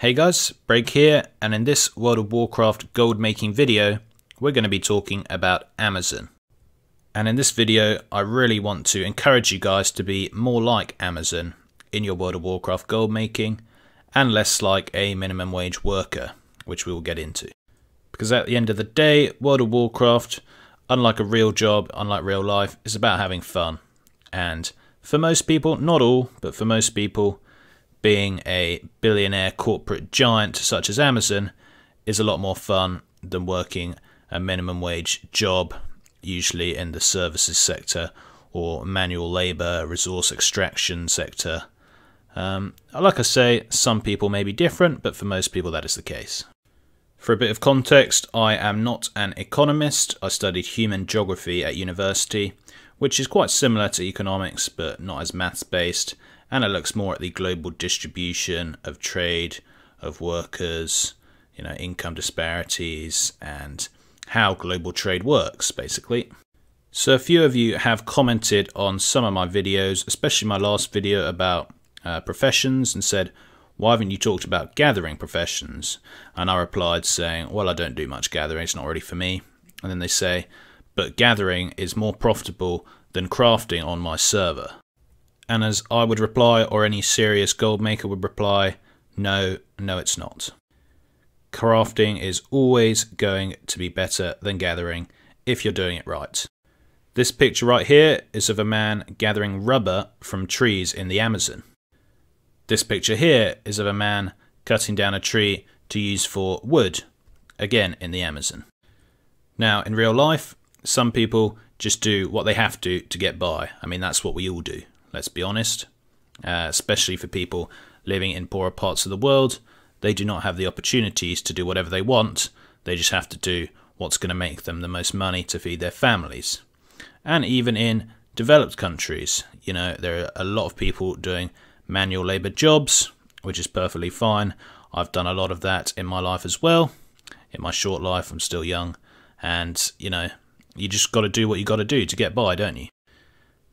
Hey guys, Break here, and in this World of Warcraft gold making video, we're going to be talking about Amazon. And in this video, I really want to encourage you guys to be more like Amazon in your World of Warcraft gold making, and less like a minimum wage worker, which we will get into. Because at the end of the day, World of Warcraft, unlike a real job, unlike real life, is about having fun. And for most people, not all, but for most people, being a billionaire corporate giant such as Amazon is a lot more fun than working a minimum wage job, usually in the services sector or manual labour, resource extraction sector. Like I say, some people may be different, but for most people that is the case. For a bit of context, I am not an economist. I studied human geography at university, which is quite similar to economics, but not as maths based. And it looks more at the global distribution of trade, of workers, income disparities, and how global trade works, basically. So a few of you have commented on some of my videos, especially my last video about professions, and said, why haven't you talked about gathering professions? And I replied saying, well, I don't do much gathering, it's not really for me. And then they say, but gathering is more profitable than crafting on my server. And as I would reply, or any serious gold maker would reply, no, it's not. Crafting is always going to be better than gathering if you're doing it right. This picture right here is of a man gathering rubber from trees in the Amazon. This picture here is of a man cutting down a tree to use for wood, again in the Amazon. Now, in real life, some people just do what they have to get by. I mean, that's what we all do. Let's be honest, especially for people living in poorer parts of the world. They do not have the opportunities to do whatever they want. They just have to do what's going to make them the most money to feed their families. And even in developed countries, there are a lot of people doing manual labour jobs, which is perfectly fine. I've done a lot of that in my life as well. In my short life, I'm still young. And, you just got to do what you got to do to get by, don't you?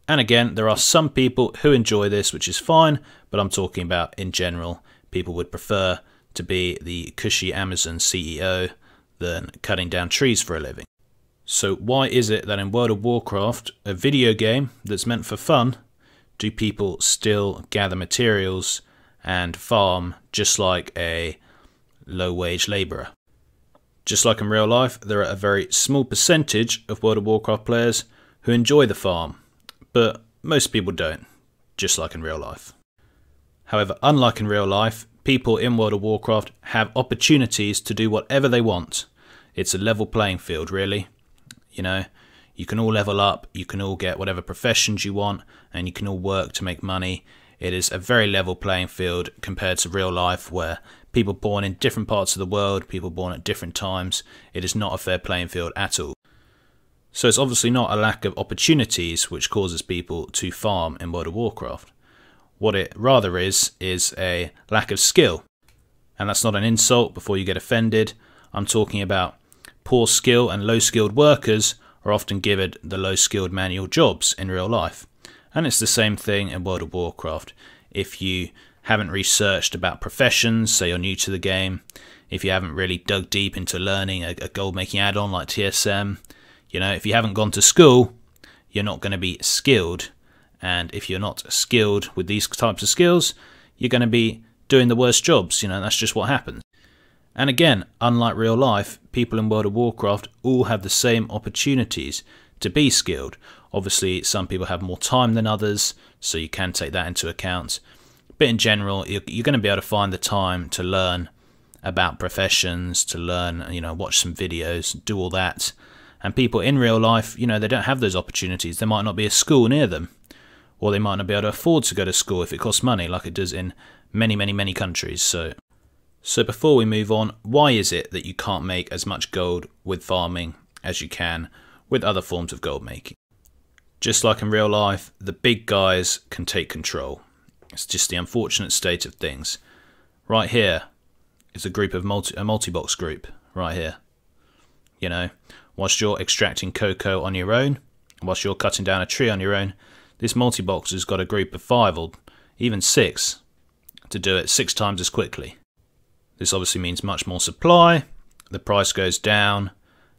And again, there are some people who enjoy this, which is fine, but I'm talking about in general. People would prefer to be the cushy Amazon CEO than cutting down trees for a living. So why is it that in World of Warcraft, a video game that's meant for fun, do people still gather materials and farm just like a low-wage labourer? Just like in real life, there are a very small percentage of World of Warcraft players who enjoy the farm. But most people don't, just like in real life. However, unlike in real life, people in World of Warcraft have opportunities to do whatever they want. It's a level playing field, really. You can all level up, you can all get whatever professions you want, and you can all work to make money. It is a very level playing field compared to real life, where people born in different parts of the world, people born at different times, it is not a fair playing field at all. So it's obviously not a lack of opportunities which causes people to farm in World of Warcraft. What it rather is a lack of skill. And that's not an insult before you get offended. I'm talking about poor skill and low skilled workers are often given the low skilled manual jobs in real life. And it's the same thing in World of Warcraft. If you haven't researched about professions, say you're new to the game, if you haven't really dug deep into learning a gold making add-on like TSM, if you haven't gone to school, you're not going to be skilled. And if you're not skilled with these types of skills, you're going to be doing the worst jobs. That's just what happens. And again, unlike real life, people in World of Warcraft all have the same opportunities to be skilled. Obviously, some people have more time than others, so you can take that into account. But in general, you're going to be able to find the time to learn about professions, to learn, watch some videos, do all that. And people in real life, they don't have those opportunities. There might not be a school near them. Or they might not be able to afford to go to school if it costs money, like it does in many countries. So before we move on, why is it that you can't make as much gold with farming as you can with other forms of gold making? Just like in real life, the big guys can take control. It's just the unfortunate state of things. Right here is a group of a multi-box group, right here. Whilst you're extracting cocoa on your own, whilst you're cutting down a tree on your own, this multi-box has got a group of 5 or even 6 to do it 6 times as quickly. This obviously means much more supply, the price goes down,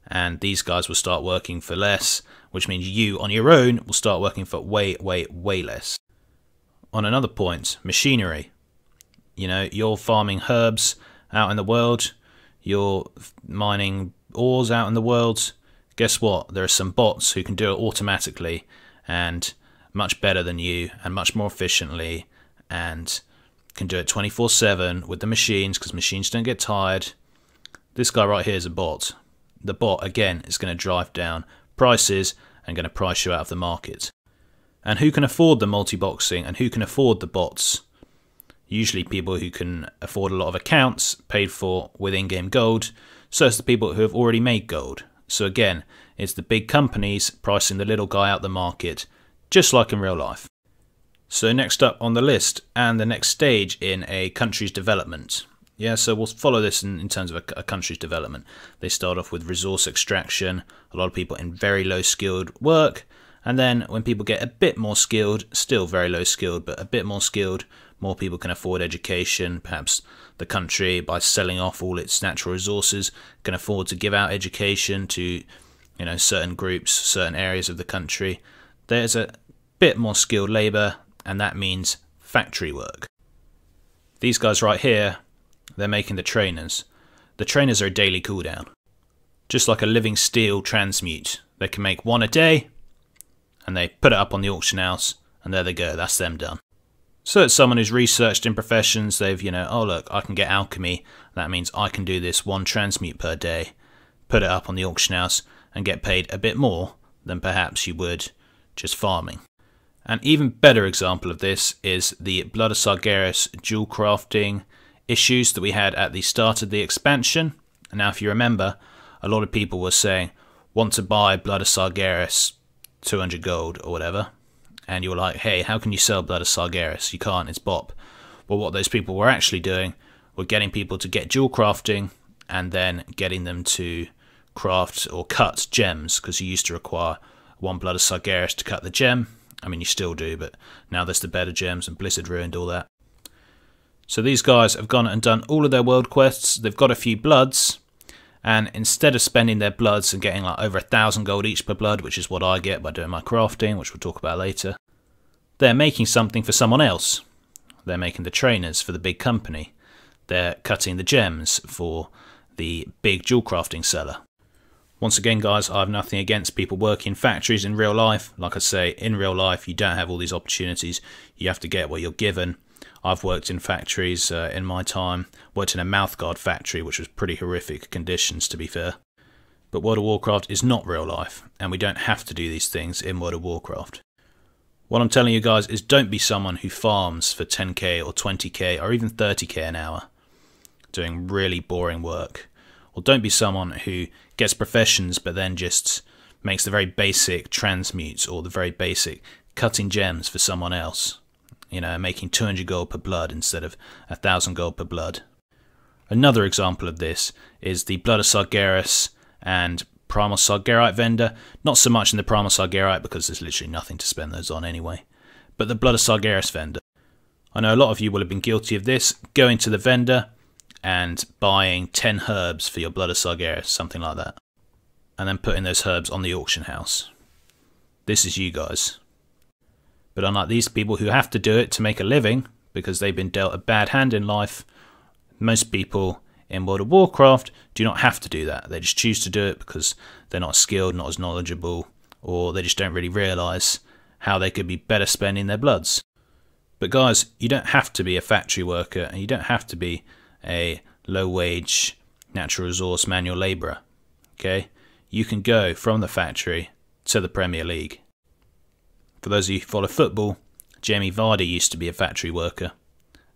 and these guys will start working for less, which means you on your own will start working for way less. On another point, machinery. You know, you're farming herbs out in the world, you're mining ores out in the world. Guess what? There are some bots who can do it automatically and much better than you and much more efficiently, and can do it 24/7 with the machines, because machines don't get tired. This guy right here is a bot. The bot, again, is going to drive down prices and going to price you out of the market. And who can afford the multi-boxing and who can afford the bots? Usually people who can afford a lot of accounts paid for with in-game gold, so it's the people who have already made gold. So again, it's the big companies pricing the little guy out the market, just like in real life. So next up on the list, and the next stage in a country's development. Yeah, so we'll follow this in terms of a country's development. They start off with resource extraction, a lot of people in very low skilled work, and then when people get a bit more skilled, still very low skilled, but a bit more skilled, more people can afford education. Perhaps the country, by selling off all its natural resources, can afford to give out education to, you know, certain groups, certain areas of the country. There's a bit more skilled labour, and that means factory work. These guys right here, they're making the trainers. The trainers are a daily cooldown. Just like a living steel transmute. They can make one a day, and they put it up on the auction house, and there they go, that's them done. So it's someone who's researched in professions, they've, you know, oh look, I can get alchemy, that means I can do this one transmute per day, put it up on the auction house, and get paid a bit more than perhaps you would just farming. An even better example of this is the Blood of Sargeras dual crafting issues that we had at the start of the expansion. Now if you remember, a lot of people were saying, want to buy Blood of Sargeras, 200 gold or whatever, and you were like, hey, how can you sell Blood of Sargeras? You can't, it's bop. Well, what those people were actually doing were getting people to get dual crafting and then getting them to craft or cut gems, because you used to require one Blood of Sargeras to cut the gem. I mean, you still do, but now there's the better gems and Blizzard ruined all that. So these guys have gone and done all of their world quests. They've got a few bloods, and instead of spending their bloods and getting like over 1,000 gold each per blood, which is what I get by doing my crafting, which we'll talk about later, they're making something for someone else. They're making the trainers for the big company. They're cutting the gems for the big dual crafting seller. Once again, guys, I have nothing against people working in factories in real life. Like I say, in real life, you don't have all these opportunities. You have to get what you're given. I've worked in factories in my time. Worked in a mouthguard factory, which was pretty horrific conditions, to be fair. But World of Warcraft is not real life, and we don't have to do these things in World of Warcraft. What I'm telling you guys is, don't be someone who farms for 10k or 20k or even 30k an hour, doing really boring work. Or don't be someone who gets professions but then just makes the very basic transmutes or the very basic cutting gems for someone else. You know, making 200 gold per blood instead of 1,000 gold per blood. Another example of this is the Blood of Sargeras and Primal Sargerite vendor. Not so much in the Primal Sargerite, because there's literally nothing to spend those on anyway. But the Blood of Sargeras vendor. I know a lot of you will have been guilty of this, going to the vendor and buying 10 herbs for your Blood of Sargeras, something like that, and then putting those herbs on the auction house. This is you guys. But unlike these people who have to do it to make a living, because they've been dealt a bad hand in life, most people in World of Warcraft do not have to do that. They just choose to do it because they're not skilled, not as knowledgeable, or they just don't really realise how they could be better spending their bloods. But guys, you don't have to be a factory worker, and you don't have to be a low-wage natural resource manual labourer. Okay, you can go from the factory to the Premier League. For those of you who follow football, Jamie Vardy used to be a factory worker.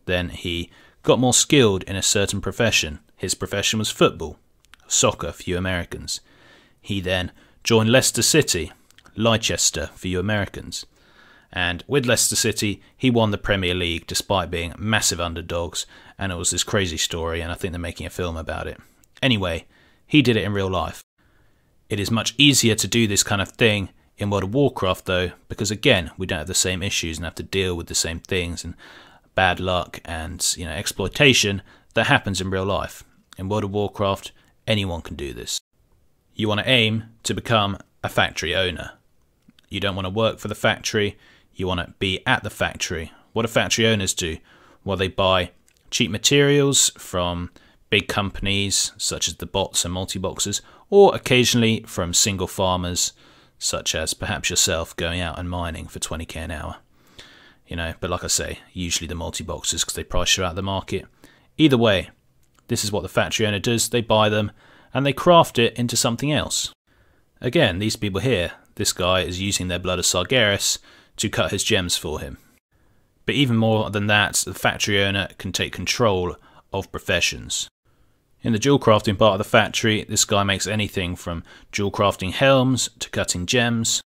Then he got more skilled in a certain profession. His profession was football, soccer for you Americans. He then joined Leicester City, Leicester for you Americans. And with Leicester City, he won the Premier League despite being massive underdogs, and it was this crazy story, and I think they're making a film about it. Anyway, he did it in real life. It is much easier to do this kind of thing in World of Warcraft though, because again, we don't have the same issues and have to deal with the same things and bad luck and, you know, exploitation that happens in real life. In World of Warcraft, anyone can do this. You want to aim to become a factory owner. You don't want to work for the factory, you want to be at the factory. What do factory owners do? Well, they buy cheap materials from big companies such as the bots and multi-boxers, or occasionally from single farmers such as perhaps yourself going out and mining for 20k an hour. You know, but like I say, usually the multi-boxers because they price you out of the market. Either way, this is what the factory owner does. They buy them and they craft it into something else. Again, these people here, this guy is using their blood of Sargeras to cut his gems for him. But even more than that, the factory owner can take control of professions. In the jewel crafting part of the factory, this guy makes anything from jewel crafting helms to cutting gems.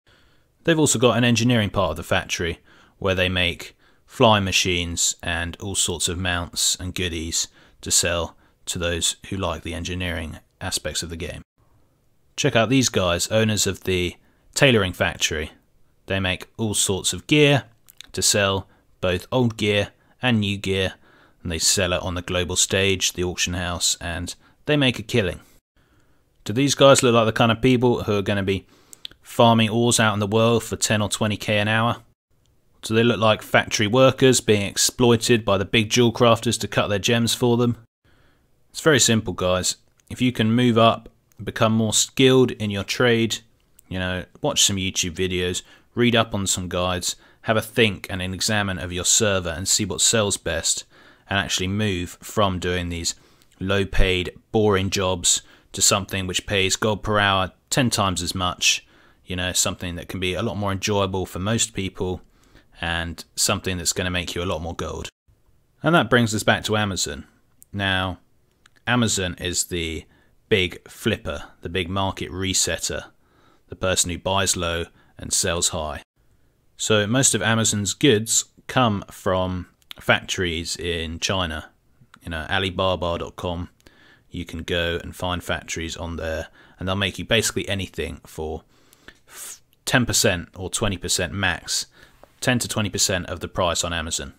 They've also got an engineering part of the factory where they make flying machines and all sorts of mounts and goodies to sell to those who like the engineering aspects of the game. Check out these guys, owners of the tailoring factory. They make all sorts of gear to sell, both old gear and new gear, and they sell it on the global stage, the auction house, and they make a killing. Do these guys look like the kind of people who are going to be farming ores out in the world for 10 or 20k an hour? Do they look like factory workers being exploited by the big jewel crafters to cut their gems for them? It's very simple, guys. If you can move up, become more skilled in your trade, you know, watch some YouTube videos, read up on some guides, have a think and an examine of your server and see what sells best, and actually move from doing these low paid, boring jobs to something which pays gold per hour 10 times as much, you know, something that can be a lot more enjoyable for most people and something that's going to make you a lot more gold. And that brings us back to Amazon. Now, Amazon is the big flipper, the big market resetter, the person who buys low and sells high. So most of Amazon's goods come from factories in China. You know, Alibaba.com, you can go and find factories on there and they'll make you basically anything for 10% or 20% max, 10 to 20% of the price on Amazon.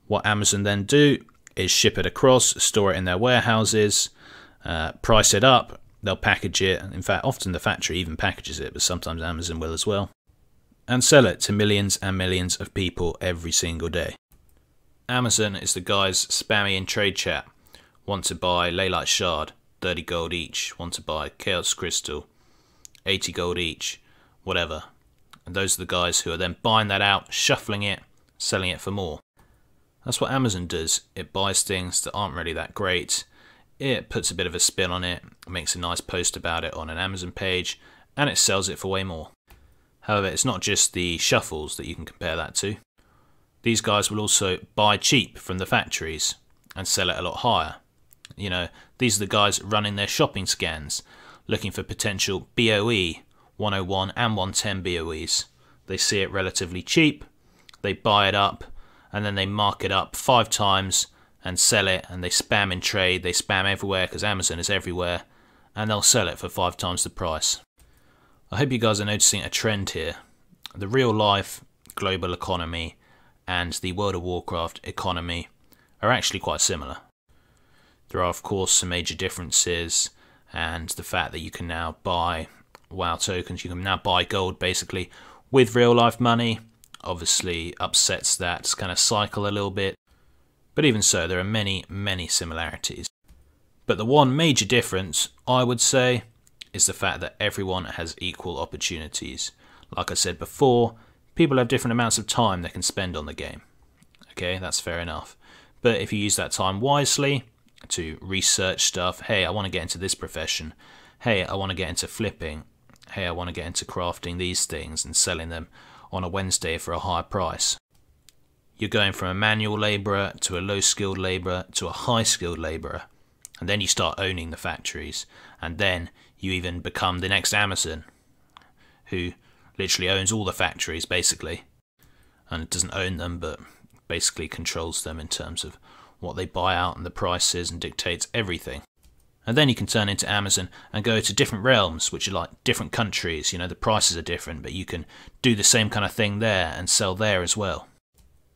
What Amazon then do is ship it across, store it in their warehouses, price it up, they'll package it. In fact, often the factory even packages it, but sometimes Amazon will as well, and sell it to millions and millions of people every single day. Amazon is the guys spammy in trade chat, want to buy Leylight Shard, 30 gold each, want to buy Chaos Crystal, 80 gold each, whatever. And those are the guys who are then buying that out, shuffling it, selling it for more. That's what Amazon does. It buys things that aren't really that great, it puts a bit of a spin on it, makes a nice post about it on an Amazon page, and it sells it for way more. However, it's not just the shuffles that you can compare that to. These guys will also buy cheap from the factories and sell it a lot higher. You know, these are the guys running their shopping scans, looking for potential BOE, 101 and 110 BOEs. They see it relatively cheap, they buy it up, and then they mark it up 5 times and sell it, and they spam in trade, they spam everywhere because Amazon is everywhere, and they'll sell it for 5 times the price. I hope you guys are noticing a trend here. The real life global economy and the World of Warcraft economy are actually quite similar. There are of course some major differences, and the fact that you can now buy WoW tokens, you can now buy gold basically with real life money, obviously upsets that kind of cycle a little bit. But even so, there are many, many similarities. But the one major difference, I would say, is the fact that everyone has equal opportunities. Like I said before, people have different amounts of time they can spend on the game. Okay, that's fair enough. But if you use that time wisely to research stuff, hey, I want to get into this profession, hey, I want to get into flipping, hey, I want to get into crafting these things and selling them on a Wednesday for a higher price. You're going from a manual labourer to a low-skilled labourer to a high-skilled labourer. And then you start owning the factories. And then you even become the next Amazon, who literally owns all the factories, basically. And doesn't own them, but basically controls them in terms of what they buy out and the prices and dictates everything. And then you can turn into Amazon and go to different realms, which are like different countries. You know, the prices are different, but you can do the same kind of thing there and sell there as well.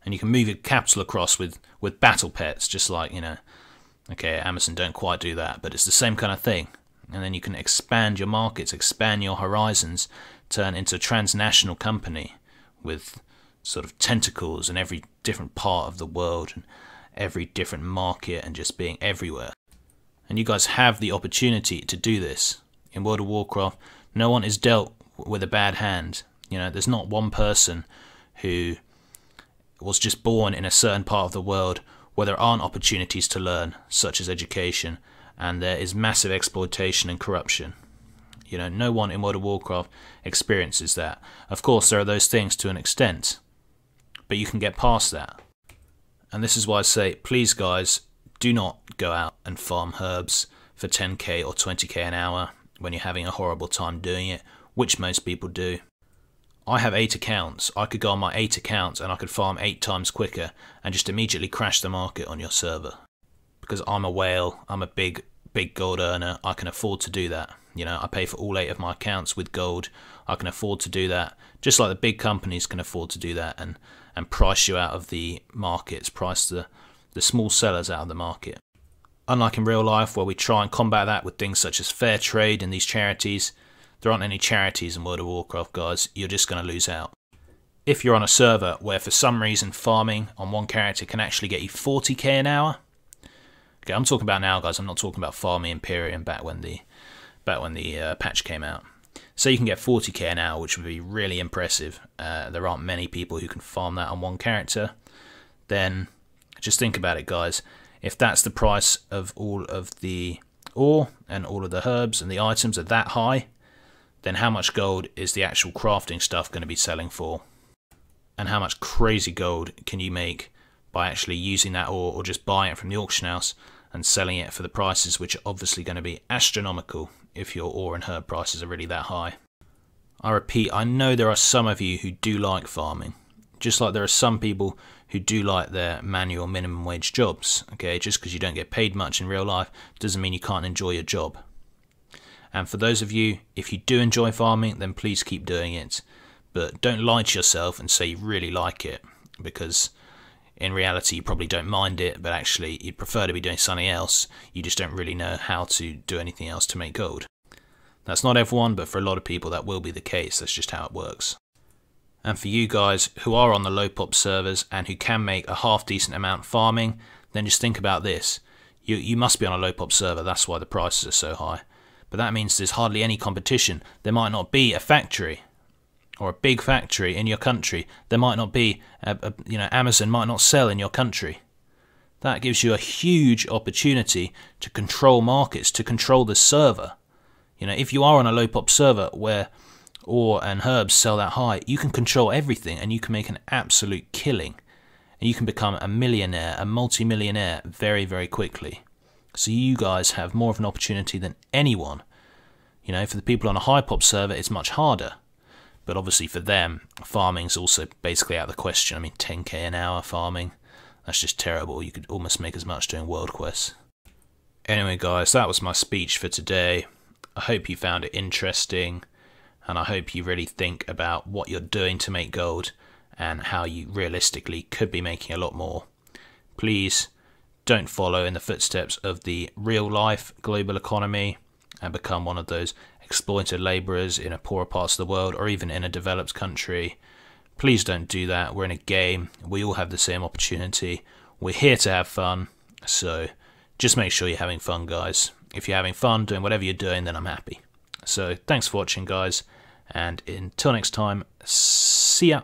And you can move your capital across with battle pets, just like, you know, Okay, Amazon don't quite do that, but it's the same kind of thing. And then you can expand your markets, expand your horizons, turn into a transnational company with sort of tentacles in every different part of the world and every different market and just being everywhere. And you guys have the opportunity to do this. In World of Warcraft, no one is dealt with a bad hand. You know, there's not one person who was just born in a certain part of the world where there aren't opportunities to learn, such as education, and there is massive exploitation and corruption. You know, no one in World of Warcraft experiences that. Of course, there are those things to an extent, but you can get past that. And this is why I say, please guys, do not go out and farm herbs for 10k or 20k an hour when you're having a horrible time doing it, which most people do. I have 8 accounts. I could go on my 8 accounts and I could farm 8 times quicker and just immediately crash the market on your server. Because I'm a whale, I'm a big gold earner, I can afford to do that. You know, I pay for all 8 of my accounts with gold. I can afford to do that, just like the big companies can afford to do that and price you out of the markets, price the small sellers out of the market. Unlike in real life, where we try and combat that with things such as fair trade and these charities, there aren't any charities in World of Warcraft, guys. You're just going to lose out. If you're on a server where for some reason farming on one character can actually get you 40k an hour, okay, I'm talking about now, guys. I'm not talking about farming Imperium back when the patch came out. So you can get 40k an hour, which would be really impressive. There aren't many people who can farm that on one character. Then just think about it, guys. If that's the price of all of the ore and all of the herbs and the items are that high, then how much gold is the actual crafting stuff going to be selling for? And how much crazy gold can you make by actually using that ore or just buying it from the auction house and selling it for the prices which are obviously going to be astronomical if your ore and herb prices are really that high. I repeat, I know there are some of you who do like farming, just like there are some people who do like their manual minimum wage jobs. Okay, just because you don't get paid much in real life doesn't mean you can't enjoy your job. And for those of you, if you do enjoy farming, then please keep doing it. But don't lie to yourself and say you really like it, because in reality you probably don't mind it, but actually you'd prefer to be doing something else. You just don't really know how to do anything else to make gold. That's not everyone, but for a lot of people that will be the case. That's just how it works. And for you guys who are on the low pop servers and who can make a half decent amount farming, then just think about this. You must be on a low pop server, that's why the prices are so high. But that means there's hardly any competition. There might not be a factory or a big factory in your country. There might not be, Amazon might not sell in your country. That gives you a huge opportunity to control markets, to control the server. You know, if you are on a low pop server where ore and herbs sell that high, you can control everything and you can make an absolute killing. And you can become a millionaire, a multi-millionaire very, very quickly. So you guys have more of an opportunity than anyone. You know, for the people on a high pop server, it's much harder. But obviously for them, farming's also basically out of the question. I mean, 10k an hour farming, that's just terrible. You could almost make as much doing world quests. Anyway, guys, that was my speech for today. I hope you found it interesting, and I hope you really think about what you're doing to make gold and how you realistically could be making a lot more. Please don't follow in the footsteps of the real life global economy and become one of those exploited labourers in a poorer parts of the world or even in a developed country. Please don't do that. We're in a game. We all have the same opportunity. We're here to have fun. So just make sure you're having fun, guys. If you're having fun doing whatever you're doing, then I'm happy. So thanks for watching, guys. And until next time, see ya.